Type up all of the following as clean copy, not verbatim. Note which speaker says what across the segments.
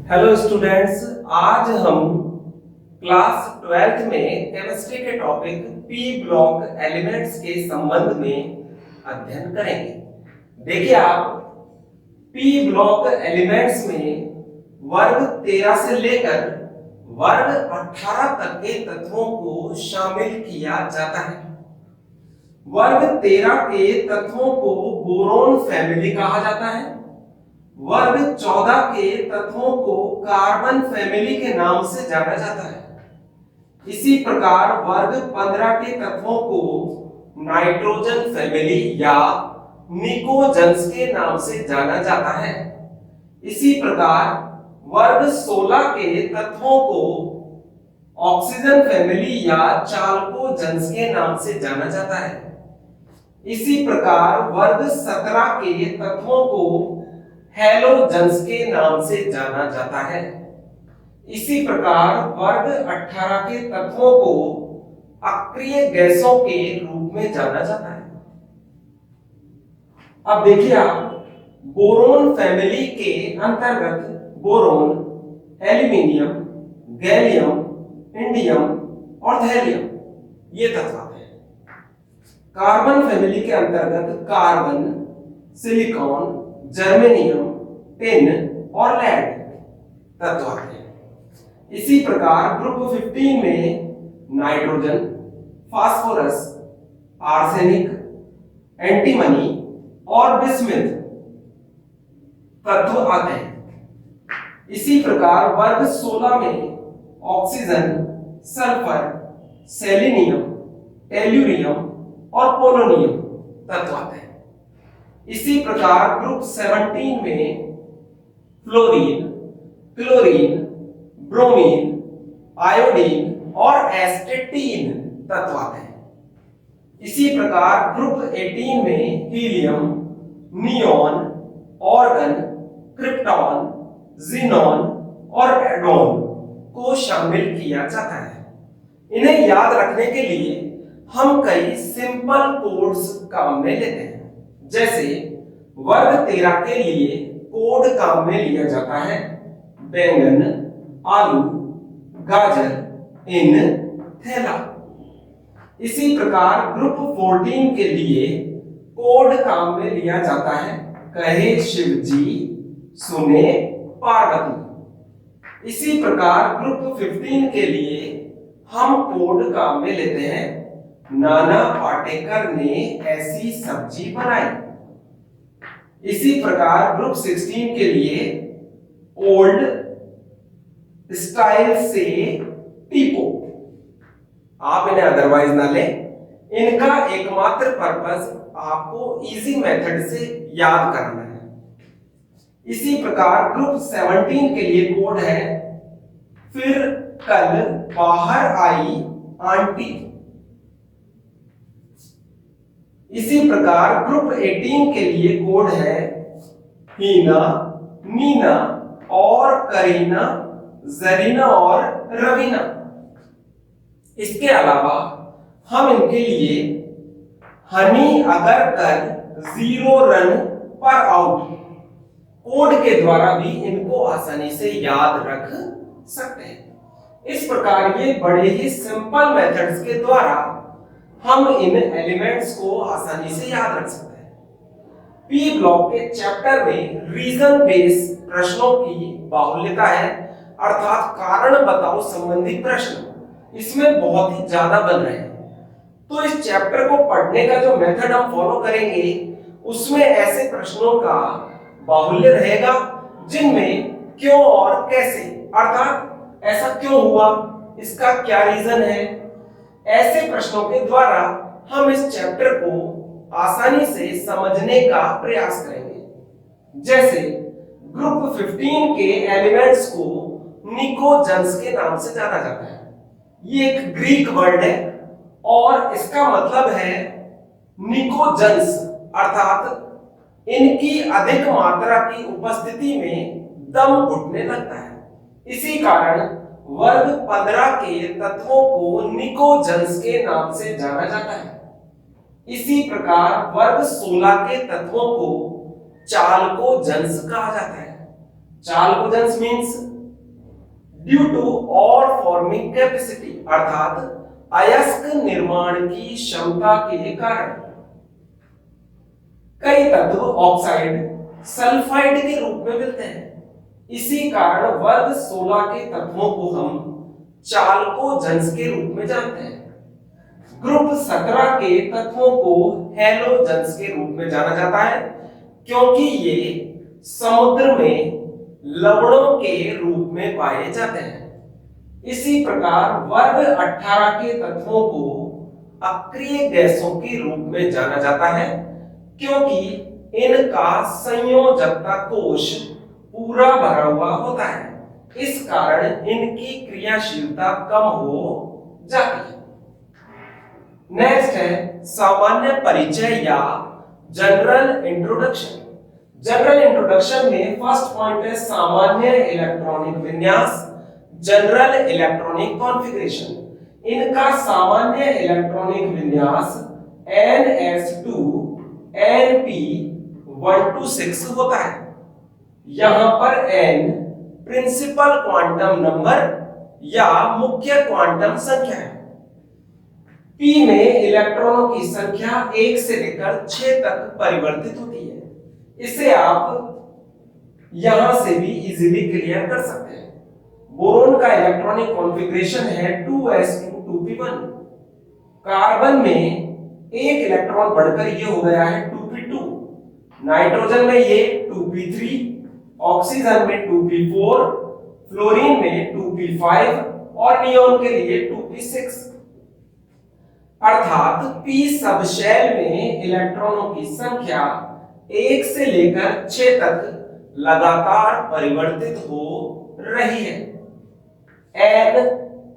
Speaker 1: Hello students, आज हम class 12th में केमिस्ट्री के टॉपिक पी ब्लॉक एलिमेंट्स के संबंध में अध्ययन करेंगे। देखिए आप पी ब्लॉक एलिमेंट्स में वर्ग 13 से लेकर वर्ग 18 तक के तत्वों को शामिल किया जाता है। वर्ग 13 के तत्वों को बोरोन फैमिली कहा जाता है। वर्ग 14 के तत्वों को कार्बन फैमिली के नाम से जाना जाता है। इसी प्रकार वर्ग 15 के तत्वों को नाइट्रोजन फैमिली या निकोजन्स के नाम से जाना जाता है। इसी प्रकार वर्ग 16 के तत्वों को ऑक्सीजन फैमिली या चाल्कोजन्स के नाम से जाना जाता है। इसी प्रकार वर्ग 17 के तत्वों को हैलोजन्स के नाम से जाना जाता है। इसी प्रकार वर्ग 18 के तत्वों को अक्रिय गैसों के रूप में जाना जाता है। अब देखिए आप बोरोन फैमिली के अंतर्गत बोरोन, एल्यूमिनियम, गैलियम, इंडियम और थैलियम ये तत्व आते हैं। कार्बन फैमिली के अंतर्गत कार्बन, सिलिकॉन, जर्मेनियम, टिन और लेड तत्व आते हैं। इसी प्रकार ग्रुप 15 में नाइट्रोजन, फास्फोरस, आर्सेनिक, एंटीमनी और बिस्मिथ तत्व आते हैं। इसी प्रकार वर्ग 16 में ऑक्सीजन, सल्फर, सेलेनियम, टेल्यूरियम और पोलोनियम तत्व आते हैं। इसी प्रकार ग्रुप 17 में फ्लोरीन, क्लोरीन, ब्रोमीन, आयोडीन और एस्टेटीन तत्व आते हैं। इसी प्रकार ग्रुप 18 में helium, neon, organ, krypton, xenon और एडोन को शामिल किया जाता है। इन्हें याद रखने के लिए हम कई सिंपल कोड्स काम में लेते हैं। जैसे वर्ग 13 के लिए कोड काम में लिया जाता है बैंगन, आलू, गाजर, इन, थैला। इसी प्रकार ग्रुप 14 के लिए कोड काम में लिया जाता है कहे शिवजी, सुने पार्वती। इसी प्रकार ग्रुप 15 के लिए हम कोड काम में लेते हैं नाना पाटेकर ने ऐसी सब्जी बनाई। इसी प्रकार ग्रुप 16 के लिए ओल्ड स्टाइल से टीपो। आप इन्हें अदरवाइज ना लें, इनका एकमात्र पर्पस आपको इजी मेथड से याद करना है। इसी प्रकार ग्रुप 17 के लिए कोड है फिर कल बाहर आई आंटी। इसी प्रकार ग्रुप 18 के लिए कोड है हीना, मीना और करीना, जरीना और रवीना। इसके अलावा हम इनके लिए हनी अगर कर 0 रन पर आउट कोड के द्वारा भी इनको आसानी से याद रख सकते हैं। इस प्रकार ये बड़े ही सिंपल मेथड्स के द्वारा हम इन एलिमेंट्स को आसानी से याद रख सकते हैं। पी ब्लॉक के चैप्टर में रीजन बेस्ड प्रश्नों की बाहुल्यता है, अर्थात कारण बताओ संबंधी प्रश्न इसमें बहुत ही ज्यादा बन रहे हैं। तो इस चैप्टर को पढ़ने का जो मेथड हम फॉलो करेंगे उसमें ऐसे प्रश्नों का बाहुल्य रहेगा जिनमें क्यों और कैसे, अर्थात ऐसा क्यों हुआ, इसका क्या रीजन है, ऐसे प्रश्नों के द्वारा हम इस चैप्टर को आसानी से समझने का प्रयास करेंगे। जैसे ग्रुप 15 के एलिमेंट्स को निकोजन्स के नाम से जाना जाता है। ये एक ग्रीक वर्ड है और इसका मतलब है निकोजन्स, अर्थात इनकी अधिक मात्रा की उपस्थिति में दम घुटने लगता है। इसी कारण वर्ग 15 के तत्वों को निकोजन्स के नाम से जाना जाता है। इसी प्रकार वर्ग 16 के तत्वों को चाल्कोजेंस कहा जाता है। चाल्कोजेंस मींस ड्यू टू और फॉर्मिंग कैपेसिटी अर्थात अयस्क निर्माण की क्षमता के कारण। कई तत्व ऑक्साइड सल्फाइड के रूप में मिलते हैं। इसी कारण वर्ग 16 के तत्वों को हम चालकोजंस के रूप में जानते हैं। ग्रुप 17 के तत्वों को हैलोजंस के रूप में जाना जाता है क्योंकि ये समुद्र में लवणों के रूप में पाए जाते हैं। इसी प्रकार वर्ग 18 के तत्वों को अक्रिय गैसों के रूप में जाना जाता है क्योंकि इनका संयोजकता कोश पूरा भरा हुआ होता है। इस कारण इनकी क्रियाशीलता कम हो जाती है। नेक्स्ट है सामान्य परिचय या जनरल इंट्रोडक्शन। जनरल इंट्रोडक्शन में फर्स्ट पॉइंट है सामान्य इलेक्ट्रॉनिक विन्यास, जनरल इलेक्ट्रॉनिक कॉन्फ़िगरेशन। इनका सामान्य इलेक्ट्रॉनिक विन्यास ns2 np126 होता है। यहां पर n प्रिंसिपल क्वांटम नंबर या मुख्य क्वांटम संख्या है। p में इलेक्ट्रॉनों की संख्या 1 से लेकर 6 तक परिवर्तित होती है। इसे आप यहां से भी इजीली क्लियर कर सकते हैं। बोरोन का इलेक्ट्रॉनिक कॉन्फ़िगरेशन है 2s2 2p1। कार्बन में एक इलेक्ट्रॉन बढ़कर ये हो गया है 2p2। नाइट्रोजन में ये 2p3, ऑक्सीजन में 2p4, फ्लोरीन में 2p5 और नियोन के लिए 2p6। अर्थात p सब शेल में इलेक्ट्रॉनों की संख्या 1 से लेकर 6 तक लगातार परिवर्तित हो रही है। n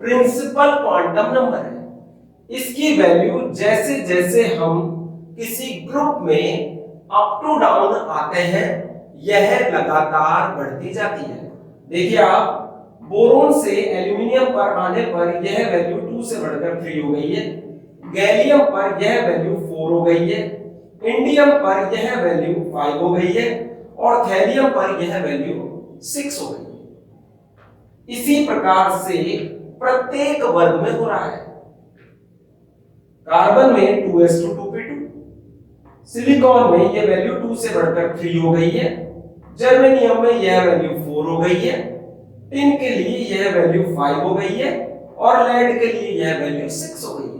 Speaker 1: प्रिंसिपल क्वांटम नंबर है। इसकी वैल्यू जैसे जैसे हम किसी ग्रुप में अप टू डाउन आते हैं यह लगातार बढ़ती जाती है। देखिए आप बोरोन से एल्यूमिनियम पर आने पर यह वैल्यू 2 से बढ़कर 3 हो गई है, गैलियम पर यह वैल्यू 4 हो गई है, इंडियम पर यह वैल्यू 5 हो गई है और थैलियम पर यह वैल्यू 6 हो गई है। इसी प्रकार से प्रत्येक वर्ग में हो रहा है। कार्बन में 2s2 2p2, सिलिकॉन में यह वैल्यू 2 से बढ़कर 3 हो गई है, जर्मेनियम में यह वैल्यू 4 हो गई है, टिन के लिए यह वैल्यू 5 हो गई है और लेड के लिए यह वैल्यू 6 हो गई है।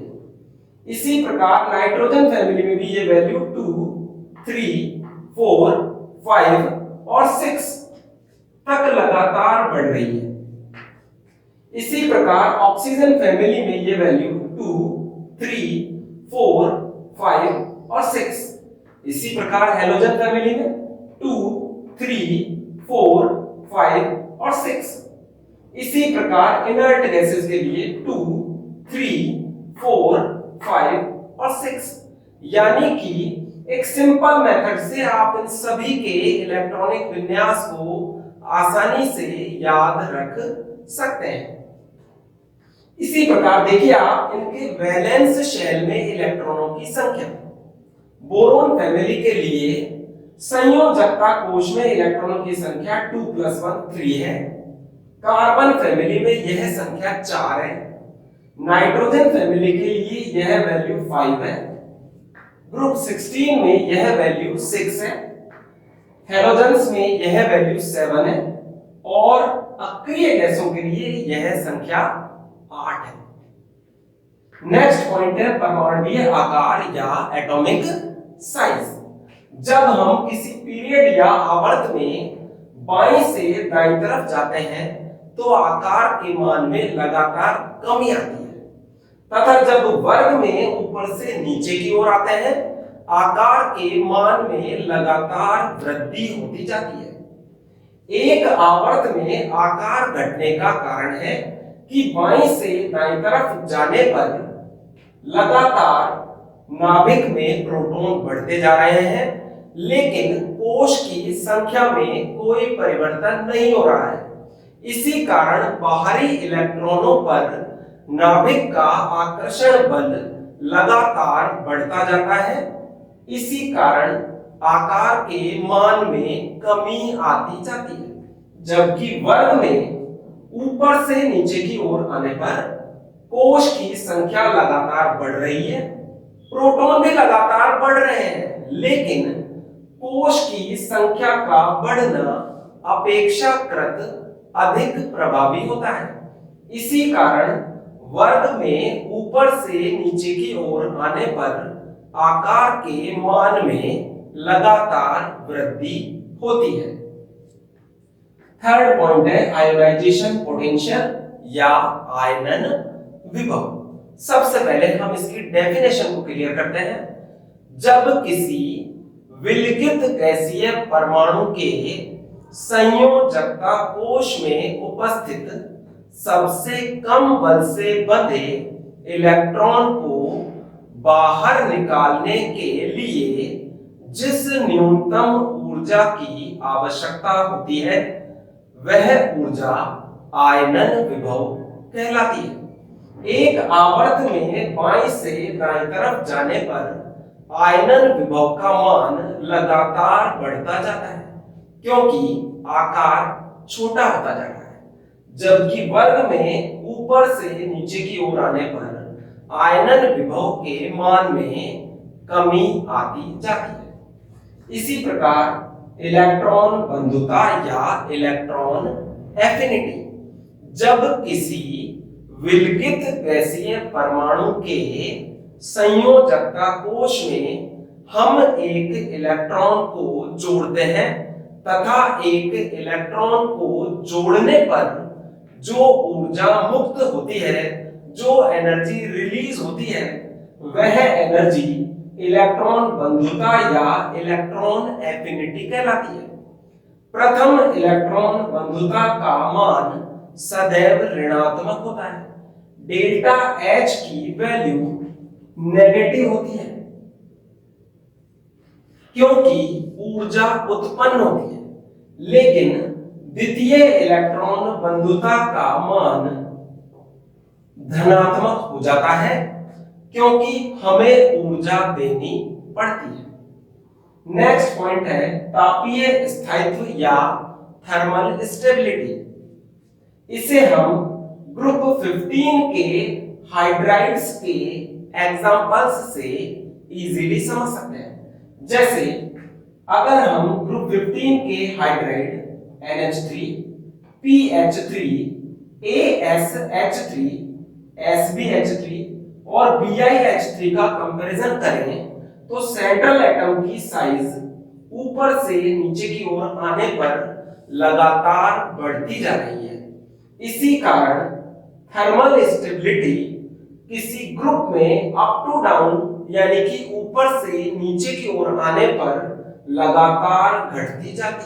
Speaker 1: इसी प्रकार नाइट्रोजन फैमिली में भी ये वैल्यू 2, 3, 4, 5 और 6 तक लगातार बढ़ रही है। इसी प्रकार ऑक्सीजन फैमिली में ये वैल्यू 2, 3, 4, 5 और 6। इसी प्रकार हैलोजन फैमिली में 2, 3, 4, 5 और 6। इसी प्रकार इनर्ट गैसेस के लिए 2, 3, 4, 5 और 6। यानी कि एक सिंपल मेथड से आप इन सभी के इलेक्ट्रॉनिक विन्यास को आसानी से याद रख सकते हैं। इसी प्रकार देखिए आप इनके वैलेंस शेल में इलेक्ट्रॉनों की संख्या। बोरोन फैमिली के लिए संयोजकता कोश में इलेक्ट्रॉनों की संख्या 2 + 1 3 है। कार्बन फैमिली में यह संख्या 4 है। नाइट्रोजन फैमिली के लिए यह वैल्यू 5 है। ग्रुप 16 में यह वैल्यू 6 है। हैलोजेंस में यह वैल्यू 7 है और अक्रिय गैसों के लिए यह संख्या 8 है। नेक्स्ट पॉइंट है परमाणुीय आकार या एटॉमिक साइज। जब हम किसी पीरियड या आवर्त में बाईं से दाईं तरफ जाते हैं तो आकार के मान में लगातार कमी आती है तथा जब वर्ग में ऊपर से नीचे की ओर आते हैं आकार के मान में लगातार वृद्धि होती जाती है। एक आवर्त में आकार घटने का कारण है कि बाईं से दाईं तरफ जाने पर लगातार नाभिक में प्रोटॉन बढ़ते जा रहे हैं लेकिन कोश की संख्या में कोई परिवर्तन नहीं हो रहा है। इसी कारण बाहरी इलेक्ट्रॉनों पर नाभिक का आकर्षण बल लगातार बढ़ता जाता है। इसी कारण आकार के मान में कमी आती जाती है जबकि वर्ग में ऊपर से नीचे की ओर आने पर कोश की संख्या लगातार बढ़ रही है, प्रोटॉन भी लगातार बढ़ रहे हैं, लेकिन कोश की संख्या का बढ़ना अपेक्षाकृत अधिक प्रभावी होता है। इसी कारण वर्ग में ऊपर से नीचे की ओर आने पर आकार के मान में लगातार वृद्धि होती है। थर्ड पॉइंट है आयोनाइजेशन पोटेंशियल या आयनन विभव। सबसे पहले हम इसकी डेफिनेशन को क्लियर करते हैं। जब किसी विलगित गैसीय परमाणु के संयोजकता कोश में उपस्थित सबसे कम बल से बंधे इलेक्ट्रॉन को बाहर निकालने के लिए जिस न्यूनतम ऊर्जा की आवश्यकता होती है वह ऊर्जा आयनन विभव कहलाती है। एक आवर्त में बाईं से दाईं तरफ जाने पर आयनन विभव का मान लगातार बढ़ता जाता है क्योंकि आकार छोटा होता जाता है, जबकि वर्ग में ऊपर से नीचे की ओर आने पर आयनन विभव के मान में कमी आती जाती है। इसी प्रकार इलेक्ट्रॉन बंधुता या इलेक्ट्रॉन एफिनिटी। जब किसी विलगित गैसीय परमाणु के संयोजकता कोश में हम एक इलेक्ट्रॉन को जोड़ते हैं तथा एक इलेक्ट्रॉन को जोड़ने पर जो ऊर्जा मुक्त होती है, जो एनर्जी रिलीज होती है, वह एनर्जी इलेक्ट्रॉन बंधुता या इलेक्ट्रॉन एफिनिटी कहलाती है। प्रथम इलेक्ट्रॉन बंधुता का मान सदैव ऋणात्मक होता है। डेल्टा H की वैल्यू नेगेटिव होती है क्योंकि ऊर्जा उत्पन्न होती है, लेकिन द्वितीय इलेक्ट्रॉन बंधुता का मान धनात्मक हो जाता है क्योंकि हमें ऊर्जा देनी पड़ती है। नेक्स्ट पॉइंट है तापीय स्थायित्व या थर्मल स्टेबिलिटी। इसे हम ग्रुप 15 के हाइड्राइड्स के एग्जांपल्स से इजीली समझ सकते हैं। जैसे अगर हम ग्रुप 15 के hydride NH3, PH3, ASH3, SbH3 और BiH3 का कंपैरिजन करें तो सेंट्रल एटम की साइज ऊपर से नीचे की ओर आने पर लगातार बढ़ती जा रही है। इसी कारण थर्मल स्टेबिलिटी किसी ग्रुप में अप टू डाउन यानी कि ऊपर से नीचे की ओर आने पर लगातार घटती जाती है।